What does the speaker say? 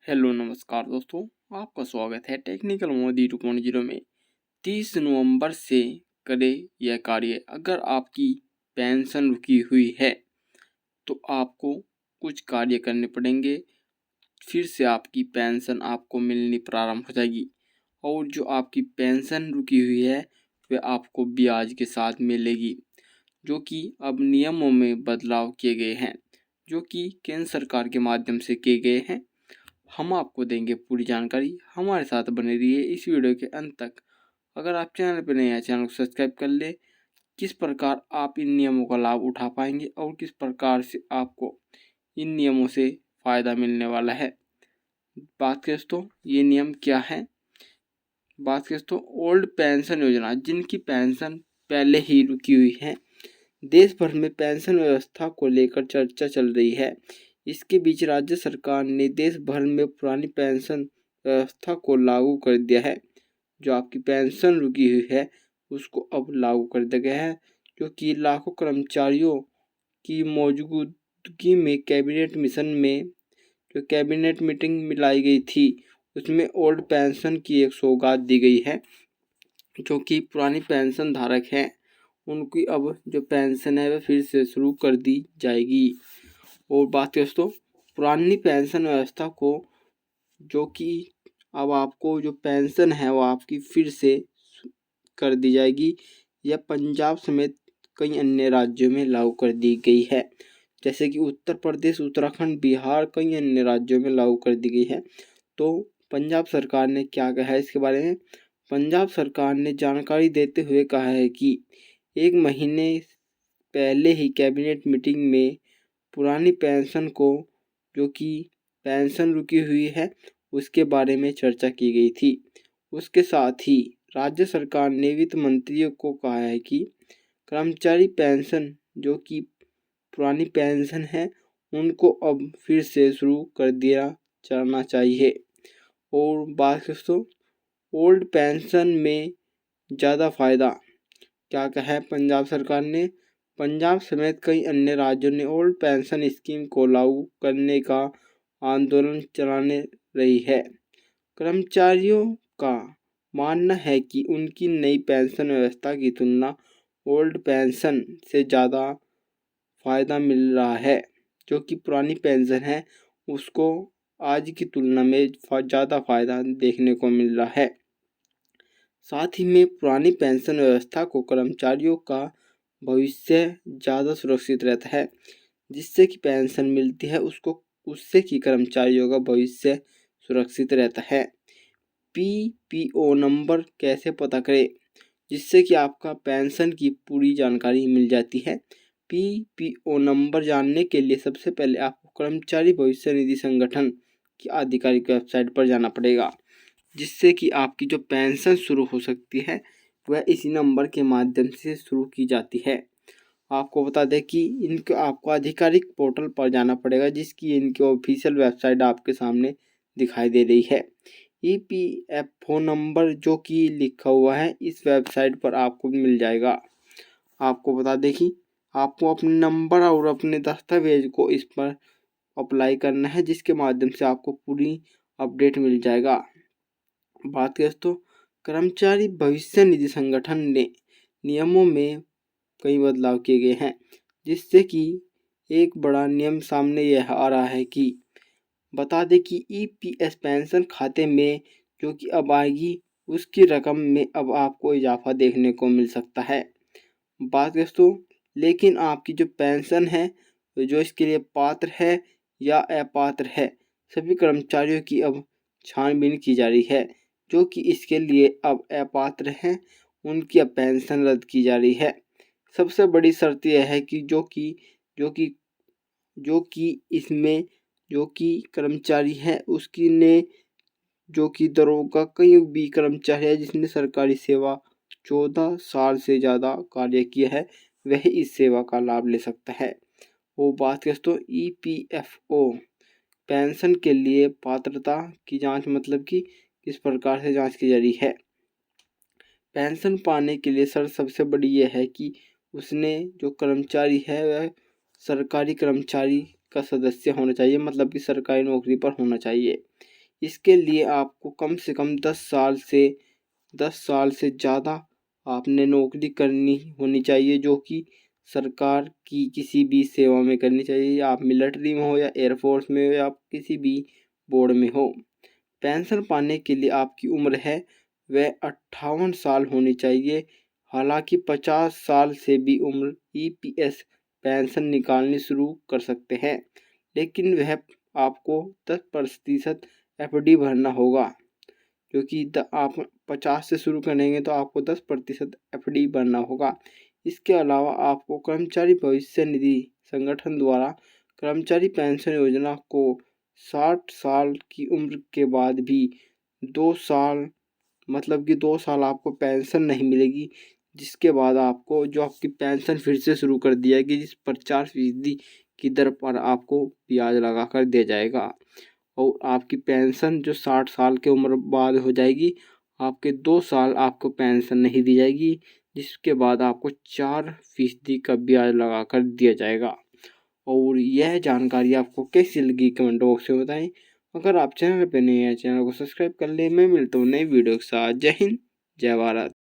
Hello नमस्कार दोस्तों, आपका स्वागत है टेक्निकल मोदी 2.0 में। 30 नवंबर से करें यह कार्य। अगर आपकी पेंशन रुकी हुई है तो आपको कुछ कार्य करने पड़ेंगे, फिर से आपकी पेंशन आपको मिलनी प्रारंभ हो जाएगी। और जो आपकी पेंशन रुकी हुई है वह आपको ब्याज के साथ मिलेगी, जो कि अब नियमों में बदलाव किए गए हैं, जो कि केंद्र सरकार के माध्यम से किए गए हैं। हम आपको देंगे पूरी जानकारी, हमारे साथ बने रहिए इस वीडियो के अंत तक। अगर आप चैनल पर नए हैं, चैनल को सब्सक्राइब कर ले। किस प्रकार आप इन नियमों का लाभ उठा पाएंगे और किस प्रकार से आपको इन नियमों से फ़ायदा मिलने वाला है। बात करें दोस्तों, ये नियम क्या है। बात करें दोस्तों, ओल्ड पेंशन योजना, जिनकी पेंशन पहले ही रुकी हुई है। देश भर में पेंशन व्यवस्था को लेकर चर्चा चल रही है। इसके बीच राज्य सरकार ने देश भर में पुरानी पेंशन व्यवस्था को लागू कर दिया है। जो आपकी पेंशन रुकी हुई है उसको अब लागू कर दिया गया है, जो कि लाखों कर्मचारियों की मौजूदगी में कैबिनेट मिशन में जो कैबिनेट मीटिंग मिलाई गई थी उसमें ओल्ड पेंशन की एक सौगात दी गई है। जो कि पुरानी पेंशन धारक हैं उनकी अब जो पेंशन है वह फिर से शुरू कर दी जाएगी। और बात करें दोस्तों, पुरानी पेंशन व्यवस्था को, जो कि अब आपको जो पेंशन है वो आपकी फिर से कर दी जाएगी। यह पंजाब समेत कई अन्य राज्यों में लागू कर दी गई है, जैसे कि उत्तर प्रदेश, उत्तराखंड, बिहार, कई अन्य राज्यों में लागू कर दी गई है। तो पंजाब सरकार ने क्या कहा है इसके बारे में। पंजाब सरकार ने जानकारी देते हुए कहा है कि 1 महीने पहले ही कैबिनेट मीटिंग में पुरानी पेंशन को, जो कि पेंशन रुकी हुई है, उसके बारे में चर्चा की गई थी। उसके साथ ही राज्य सरकार ने वित्त मंत्रियों को कहा है कि कर्मचारी पेंशन, जो कि पुरानी पेंशन है, उनको अब फिर से शुरू कर दिया जाना चाहिए। और बात करें दोस्तों, ओल्ड पेंशन में ज़्यादा फ़ायदा, क्या कहा है पंजाब सरकार ने। पंजाब समेत कई अन्य राज्यों ने ओल्ड पेंशन स्कीम को लागू करने का आंदोलन चलाने रही है। कर्मचारियों का मानना है कि उनकी नई पेंशन व्यवस्था की तुलना ओल्ड पेंशन से ज़्यादा फ़ायदा मिल रहा है। जो कि पुरानी पेंशन है उसको आज की तुलना में ज़्यादा फ़ायदा देखने को मिल रहा है। साथ ही में पुरानी पेंशन व्यवस्था को कर्मचारियों का भविष्य ज़्यादा सुरक्षित रहता है, जिससे कि पेंशन मिलती है उसको, उससे कि कर्मचारियों का भविष्य सुरक्षित रहता है। पीपीओ नंबर कैसे पता करें, जिससे कि आपका पेंशन की पूरी जानकारी मिल जाती है। पीपीओ नंबर जानने के लिए सबसे पहले आपको कर्मचारी भविष्य निधि संगठन की आधिकारिक वेबसाइट पर जाना पड़ेगा, जिससे कि आपकी जो पेंशन शुरू हो सकती है वह इसी नंबर के माध्यम से शुरू की जाती है। आपको बता दें कि इनके आपको आधिकारिक पोर्टल पर जाना पड़ेगा, जिसकी इनकी ऑफिशियल वेबसाइट आपके सामने दिखाई दे रही है। ईपीएफओ नंबर जो कि लिखा हुआ है इस वेबसाइट पर आपको मिल जाएगा। आपको बता दें कि आपको अपने नंबर और अपने दस्तावेज को इस पर अप्लाई करना है, जिसके माध्यम से आपको पूरी अपडेट मिल जाएगा। बात करें तो कर्मचारी भविष्य निधि संगठन ने नियमों में कई बदलाव किए गए हैं, जिससे कि एक बड़ा नियम सामने यह आ रहा है कि बता दें कि ईपीएस पेंशन खाते में जो कि अब आएगी उसकी रकम में अब आपको इजाफा देखने को मिल सकता है। बात करें तो लेकिन आपकी जो पेंशन है जो इसके लिए पात्र है या अपात्र है, सभी कर्मचारियों की अब छानबीन की जा रही है। जो कि इसके लिए अब अपात्र हैं उनकी अब पेंशन रद्द की जा रही है। सबसे बड़ी शर्त यह है कि जो कि इसमें जो कि कर्मचारी है उसकी ने जो कि दरोगा कई भी कर्मचारी है जिसने सरकारी सेवा 14 साल से ज़्यादा कार्य किया है, वह इस सेवा का लाभ ले सकता है। वो बात करें तो ईपीएफओ पेंशन के लिए पात्रता की जांच, मतलब कि किस प्रकार से जांच की जा रही है। पेंशन पाने के लिए शर्त सबसे बड़ी यह है कि उसने जो कर्मचारी है वह सरकारी कर्मचारी का सदस्य होना चाहिए, मतलब कि सरकारी नौकरी पर होना चाहिए। इसके लिए आपको कम से कम 10 साल से ज़्यादा आपने नौकरी करनी होनी चाहिए, जो कि सरकार की किसी भी सेवा में करनी चाहिए। आप मिलिट्री में हो या एयरफोर्स में हो या आप किसी भी बोर्ड में हो। पेंशन पाने के लिए आपकी उम्र है वह 58 साल होनी चाहिए। हालांकि 50 साल से भी उम्र ईपीएस पेंशन निकालनी शुरू कर सकते हैं, लेकिन वह आपको 10% एफडी भरना होगा, क्योंकि आप 50 से शुरू करेंगे तो आपको 10% एफडी भरना होगा। इसके अलावा आपको कर्मचारी भविष्य निधि संगठन द्वारा कर्मचारी पेंशन योजना को 60 साल की उम्र के बाद भी 2 साल, मतलब कि 2 साल आपको पेंशन नहीं मिलेगी, जिसके बाद आपको जो आपकी पेंशन फिर से शुरू कर दी जाएगी, जिस पर 4% की दर पर आपको ब्याज लगा कर दिया जाएगा। और आपकी पेंशन जो 60 साल की उम्र बाद हो जाएगी, आपके 2 साल आपको पेंशन नहीं दी जाएगी, जिसके बाद आपको 4% का ब्याज लगा कर दिया जाएगा। और यह जानकारी आपको कैसी लगी कमेंट बॉक्स में बताएं। अगर आप चैनल पर नए हैं, चैनल को सब्सक्राइब कर लें। मैं मिलता हूँ नई वीडियो के साथ। जय हिंद, जय भारत।